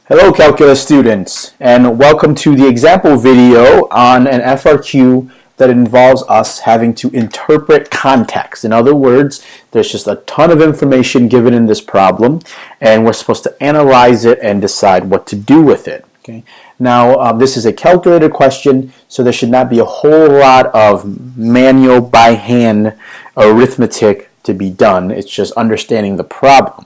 Hello calculus students, and welcome to the example video on an FRQ that involves us having to interpret context. In other words, there's just a ton of information given in this problem and we're supposed to analyze it and decide what to do with it. Okay. Now this is a calculated question, so there should not be a whole lot of manual by hand arithmetic to be done. It's just understanding the problem.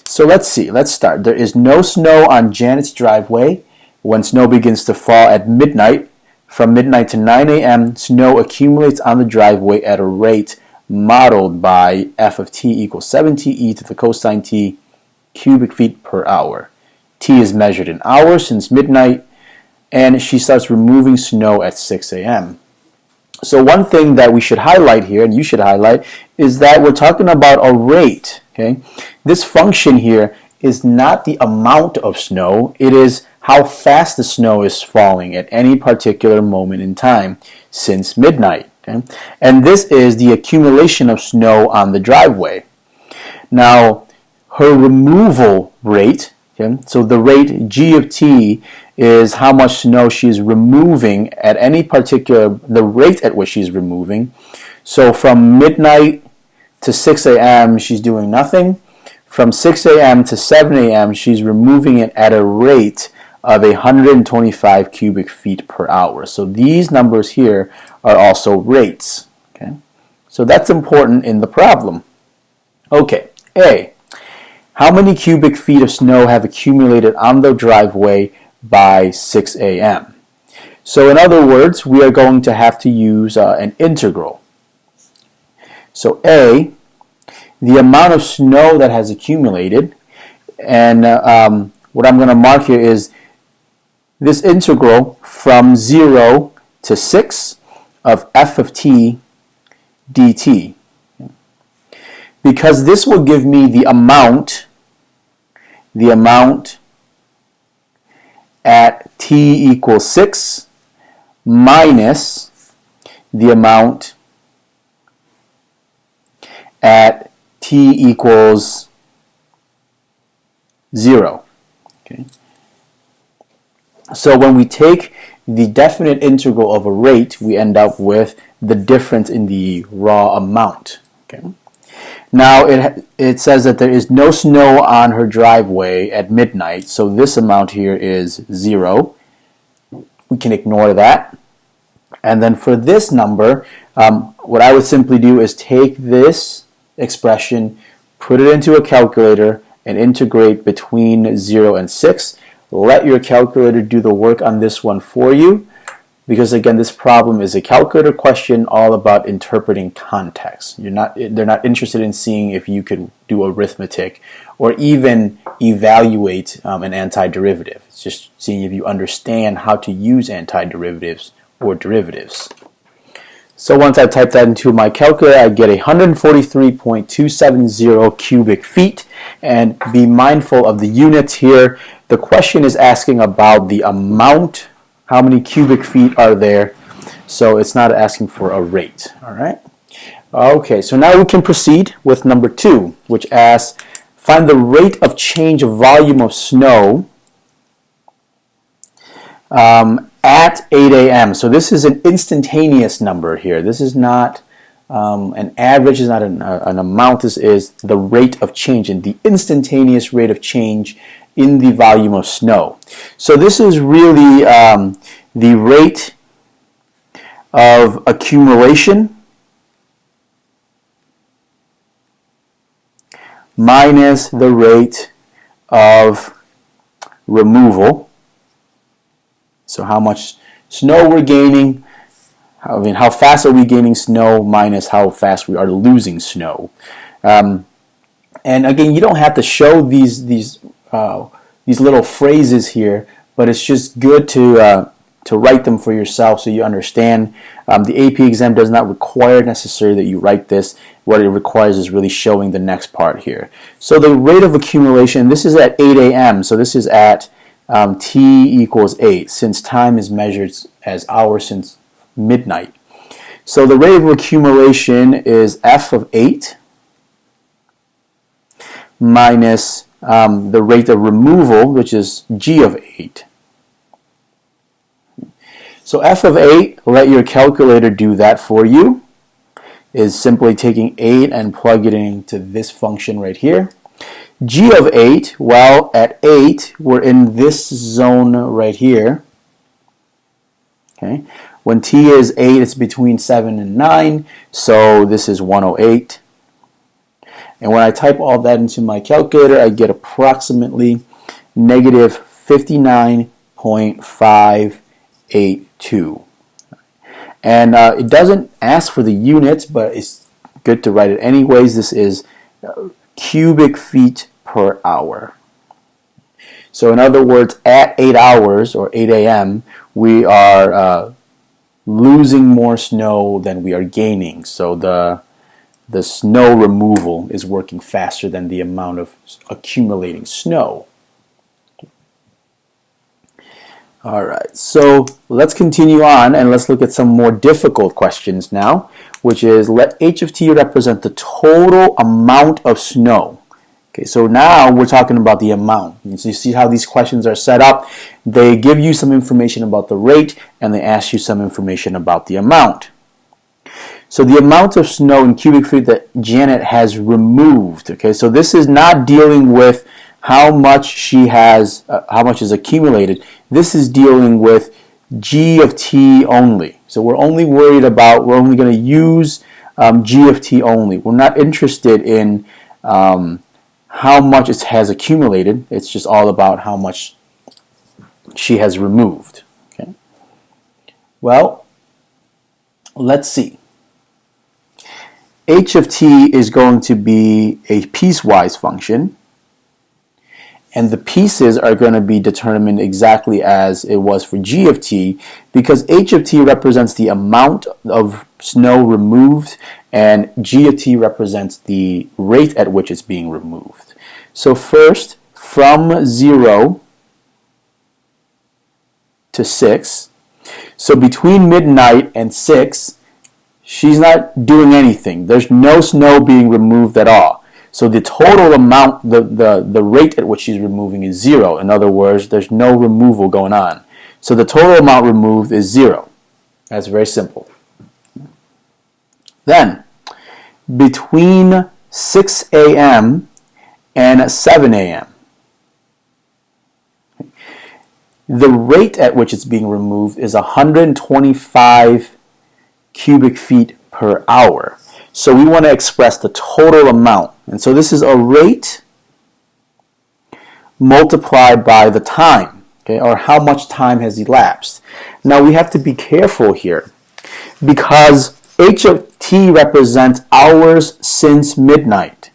So let's see, let's start. There is no snow on Janet's driveway when snow begins to fall at midnight. From midnight to 9 a.m., snow accumulates on the driveway at a rate modeled by f of t equals 7te to the cosine t cubic feet per hour. T is measured in hours since midnight, and she starts removing snow at 6 a.m. So one thing that we should highlight here, and you should highlight, is that we're talking about a rate. Okay? This function here is not the amount of snow, it is how fast the snow is falling at any particular moment in time since midnight. Okay? And this is the accumulation of snow on the driveway. Now, her removal rate, okay, so the rate g of t is how much snow she's removing at any particular, the rate at which she's removing. So from midnight to 6 a.m. she's doing nothing. From 6 a.m. to 7 a.m. she's removing it at a rate of 125 cubic feet per hour. So these numbers here are also rates. Okay? So that's important in the problem. Okay, A. How many cubic feet of snow have accumulated on the driveway by 6 a.m.? So in other words, we are going to have to use an integral. So A, the amount of snow that has accumulated, and what I'm going to mark here is this integral from 0 to 6 of f of t dt. Because this will give me the amount at t equals 6 minus the amount at t equals 0. Okay. So when we take the definite integral of a rate, we end up with the difference in the raw amount. Okay. Now it says that there is no snow on her driveway at midnight, so this amount here is 0. We can ignore that. And then for this number, what I would simply do is take this expression, put it into a calculator, and integrate between 0 and 6. Let your calculator do the work on this one for you, because again, this problem is a calculator question all about interpreting context. They're not interested in seeing if you could do arithmetic or even evaluate an antiderivative. It's just seeing if you understand how to use antiderivatives or derivatives. So once I type that into my calculator, I get 143.270 cubic feet. And be mindful of the units here. The question is asking about the amount, how many cubic feet are there. So it's not asking for a rate. All right. Okay, so now we can proceed with number 2, which asks, find the rate of change of volume of snow at 8 a.m. So this is an instantaneous number here. This is not an average, is not an amount. This is the rate of change, and the instantaneous rate of change in the volume of snow. So this is really the rate of accumulation minus the rate of removal. So how much snow we're gaining, how fast are we gaining snow minus how fast we are losing snow. And again, you don't have to show these little phrases here, but it's just good to write them for yourself so you understand. The AP exam does not require necessarily that you write this. What it requires is really showing the next part here. So the rate of accumulation, this is at 8 a.m., so this is at t equals 8, since time is measured as hours since midnight. So the rate of accumulation is f of 8 minus the rate of removal, which is g of 8. So f of 8, let your calculator do that for you, is simply taking 8 and plugging it into this function right here. G of 8, well, at 8, we're in this zone right here. Okay. When t is 8, it's between 7 and 9, so this is 108. And when I type all that into my calculator, I get approximately negative 59.582. And it doesn't ask for the units, but it's good to write it anyways. This is cubic feet per hour. So in other words, at 8 hours, or 8 a.m., we are losing more snow than we are gaining. So the snow removal is working faster than the amount of accumulating snow. Alright, so let's continue on and let's look at some more difficult questions now, which is let h of t represent the total amount of snow. Okay, so now we're talking about the amount. So you see how these questions are set up. They give you some information about the rate and they ask you some information about the amount. So the amount of snow in cubic feet that Janet has removed. Okay, so this is not dealing with how much she has, how much is accumulated. This is dealing with g of t only. So we're only worried about, we're only going to use g of t only. We're not interested in how much it has accumulated. It's just all about how much she has removed. Okay. Well, let's see. H of t is going to be a piecewise function, and the pieces are going to be determined exactly as it was for g of t, because h of t represents the amount of snow removed and g of t represents the rate at which it's being removed. So first, from 0 to 6, so between midnight and 6, she's not doing anything. There's no snow being removed at all. So the total amount, the rate at which she's removing is 0. In other words, there's no removal going on. So the total amount removed is 0. That's very simple. Then, between 6 a.m. and 7 a.m., the rate at which it's being removed is 125 cubic feet per hour. So we want to express the total amount. And so this is a rate multiplied by the time, okay, or how much time has elapsed. Now we have to be careful here because h of t represents hours since midnight.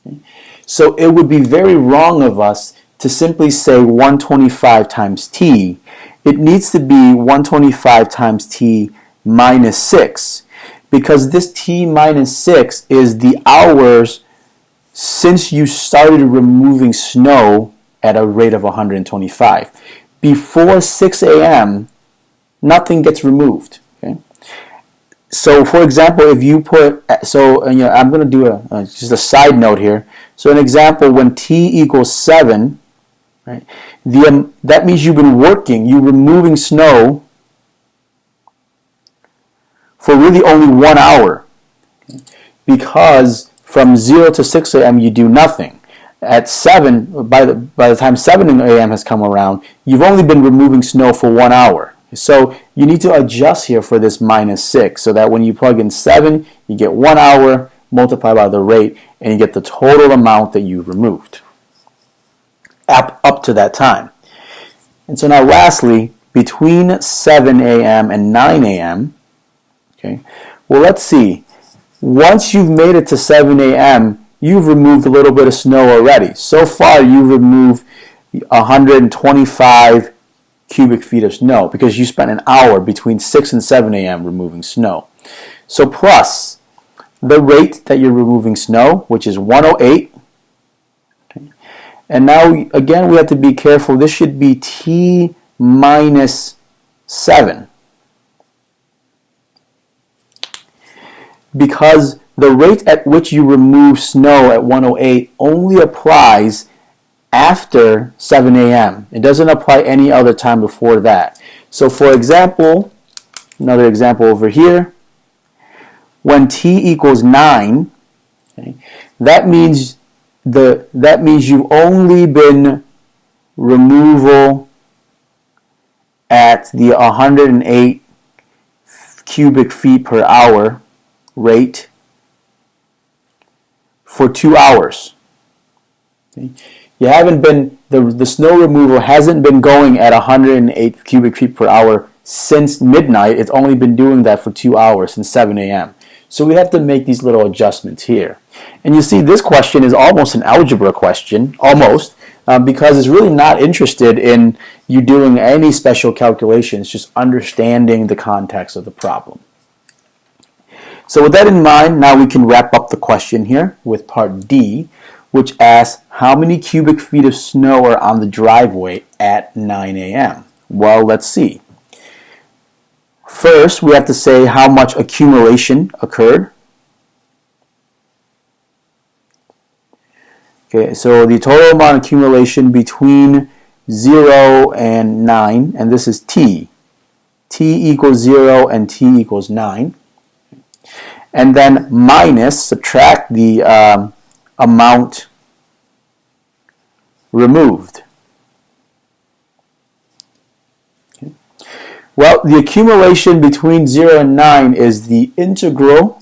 Okay. So it would be very wrong of us to simply say 125 times t. It needs to be 125 times t minus 6, because this t minus 6 is the hours since you started removing snow at a rate of 125. Before 6 a.m., nothing gets removed. Okay? So, for example, if you put, I'm going to do just a side note here. So, an example, when t equals 7, right, that means you've been working, you're removing snow for really only 1 hour, okay? Because from 0 to 6 a.m. you do nothing. At 7, by the time 7 a.m. has come around, you've only been removing snow for 1 hour. So you need to adjust here for this minus 6, so that when you plug in 7, you get 1 hour multiplied by the rate, and you get the total amount that you removed up to that time. And so now lastly, between 7 a.m. and 9 a.m., okay, well, let's see. Once you've made it to 7 a.m., you've removed a little bit of snow already. So far, you've removed 125 cubic feet of snow because you spent an hour between 6 and 7 a.m. removing snow. So plus the rate that you're removing snow, which is 108. Okay. And now, again, we have to be careful. This should be t minus 7. because the rate at which you remove snow at 108 only applies after 7 a.m. It doesn't apply any other time before that. So for example, another example over here, when t equals 9, okay, that means you've only been removal at the 108 cubic feet per hour rate for 2 hours. Okay. You haven't been, the snow removal hasn't been going at 108 cubic feet per hour since midnight. It's only been doing that for 2 hours, since 7 a.m. So we have to make these little adjustments here. And you see this question is almost an algebra question, almost, because it's really not interested in you doing any special calculations, just understanding the context of the problem. So with that in mind, now we can wrap up the question here with part D, which asks how many cubic feet of snow are on the driveway at 9 a.m. Well, let's see. First, we have to say how much accumulation occurred. Okay, so the total amount of accumulation between 0 and 9, and this is t. T equals 0 and t equals 9. And then minus, subtract the amount removed. Okay. Well, the accumulation between 0 and 9 is the integral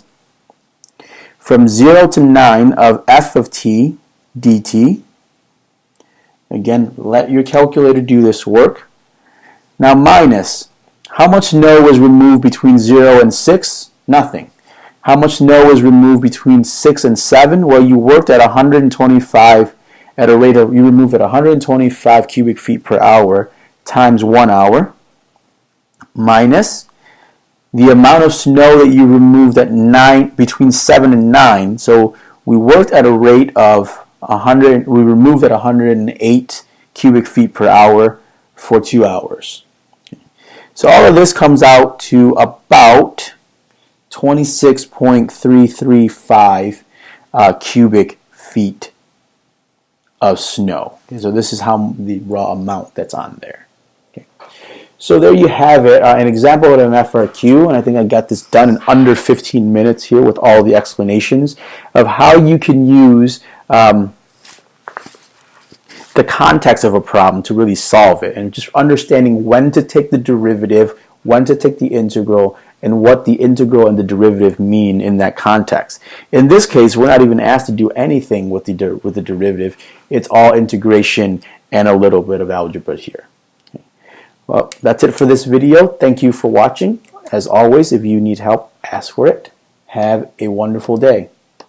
from 0 to 9 of f of t dt. Again, let your calculator do this work. Now minus, how much snow was removed between 0 and 6? Nothing. How much snow was removed between 6 and 7? Well, you worked at 125 at a rate of, you removed at 125 cubic feet per hour times 1 hour, minus the amount of snow that you removed at 9, between 7 and 9. So we worked at a rate of 100, we removed at 108 cubic feet per hour for 2 hours. So all of this comes out to about 26.335 cubic feet of snow. Okay, so this is how the raw amount that's on there. Okay. So there you have it, an example of an FRQ, and I think I got this done in under 15 minutes here with all the explanations of how you can use the context of a problem to really solve it, and just understanding when to take the derivative, when to take the integral, and what the integral and the derivative mean in that context. In this case, we're not even asked to do anything with the derivative. It's all integration and a little bit of algebra here. Okay. Well, that's it for this video. Thank you for watching. As always, if you need help, ask for it. Have a wonderful day.